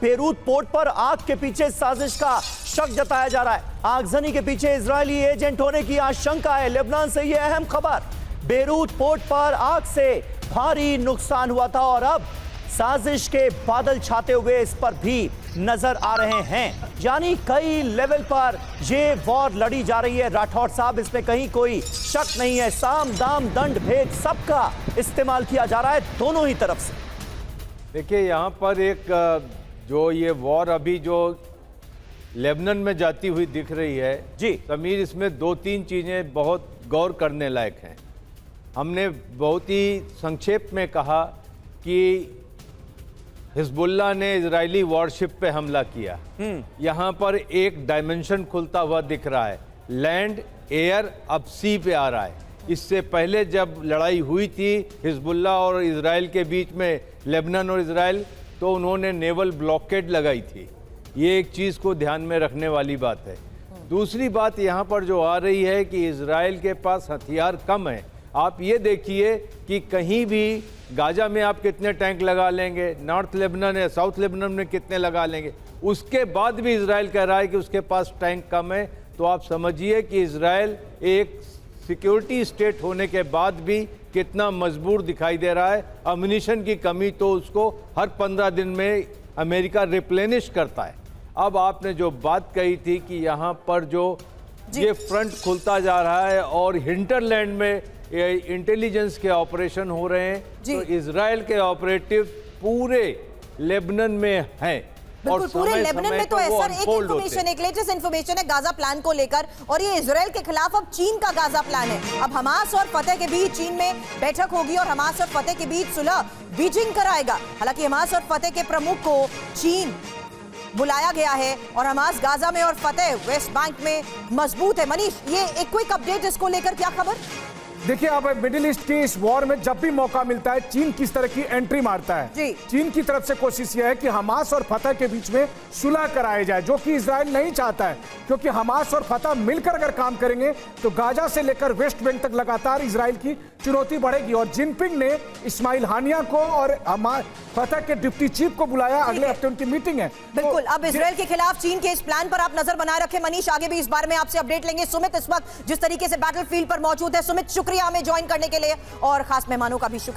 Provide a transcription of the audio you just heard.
Beirut port पर आग के पीछे साजिश का शक जताया जा रहा है। आगजनी के पीछे इजरायली एजेंट होने की आशंका है। लेबनान से यह अहम खबर। बेरूत पोर्ट पर आग से भारी नुकसान हुआ था और अब साजिश के बादल छाते हुए इस पर भी नजर आ रहे हैं। यानी कई लेवल पर ये वॉर लड़ी जा रही है। राठौड़ साहब, इसमें कहीं कोई शक नहीं है। साम दाम दंड भेद सबका इस्तेमाल किया जा रहा है दोनों ही तरफ से। देखिए, यहाँ पर एक जो ये वॉर अभी जो लेबनान में जाती हुई दिख रही है जी समीर, इसमें दो तीन चीज़ें बहुत गौर करने लायक हैं। हमने बहुत ही संक्षेप में कहा कि हिजबुल्लाह ने इजरायली वॉरशिप पे हमला किया। यहाँ पर एक डायमेंशन खुलता हुआ दिख रहा है। लैंड, एयर, अब सी पे आ रहा है। इससे पहले जब लड़ाई हुई थी हिजबुल्लाह और इजराइल के बीच में, लेबनान और इजराइल, तो उन्होंने नेवल ब्लॉकेड लगाई थी। ये एक चीज़ को ध्यान में रखने वाली बात है। दूसरी बात यहाँ पर जो आ रही है कि इजराइल के पास हथियार कम है। आप ये देखिए कि कहीं भी गाजा में आप कितने टैंक लगा लेंगे, नॉर्थ लेबनान या साउथ लेबनान में कितने लगा लेंगे, उसके बाद भी इजराइल कह रहा है कि उसके पास टैंक कम है। तो आप समझिए कि इजराइल एक सिक्योरिटी स्टेट होने के बाद भी कितना मजबूर दिखाई दे रहा है। अम्यूनिशन की कमी तो उसको हर 15 दिन में अमेरिका रिप्लेनिश करता है। अब आपने जो बात कही थी कि यहाँ पर जो ये फ्रंट खुलता जा रहा है और हिंटरलैंड में इंटेलिजेंस के ऑपरेशन हो रहे हैं, तो इजराइल के ऑपरेटिव पूरे लेबनान में हैं। बिल्कुल, पूरे लेबनान में तो ऐसा एक इंफॉर्मेशन, एक लेटेस्ट इंफॉर्मेशन है गाजा प्लान को लेकर, और ये इजराइल के खिलाफ अब चीन का गाजा प्लान है। अब हमास और फतह के बीच चीन में बैठक होगी और हमास और फतह के बीच सुलह बीजिंग कराएगा। हालांकि हमास और फतह के प्रमुख को चीन बुलाया गया है और हमास गाजा में और फतह वेस्ट बैंक में मजबूत है। मनीष, ये एक क्विक अपडेट इसको लेकर क्या खबर? देखिए, अब मिडिल ईस्ट के इस वॉर में जब भी मौका मिलता है चीन किस तरह की एंट्री मारता है। जी। चीन की तरफ से कोशिश यह है कि हमास और फतह के बीच में सुलह कराया जाए, जो कि इजराइल नहीं चाहता है, क्योंकि हमास और फतह मिलकर अगर काम करेंगे तो गाजा से लेकर वेस्ट बैंक तक लगातार इजराइल की चुनौती बढ़ेगी। और जिनपिंग ने इस्माइल हानिया को और फतह के डिप्टी चीफ को बुलाया। अगले हफ्ते उनकी मीटिंग है। बिल्कुल, अब इजराइल के खिलाफ चीन के इस प्लान पर आप नजर बनाए रखें। मनीष, आगे भी इस बारे में आपसे अपडेट लेंगे। सुमित इस वक्त जिस तरीके से बैटलफील्ड पर मौजूद है, सुमित शुक्रिया हमें ज्वाइन करने के लिए, और खास मेहमानों का भी शुक्रिया।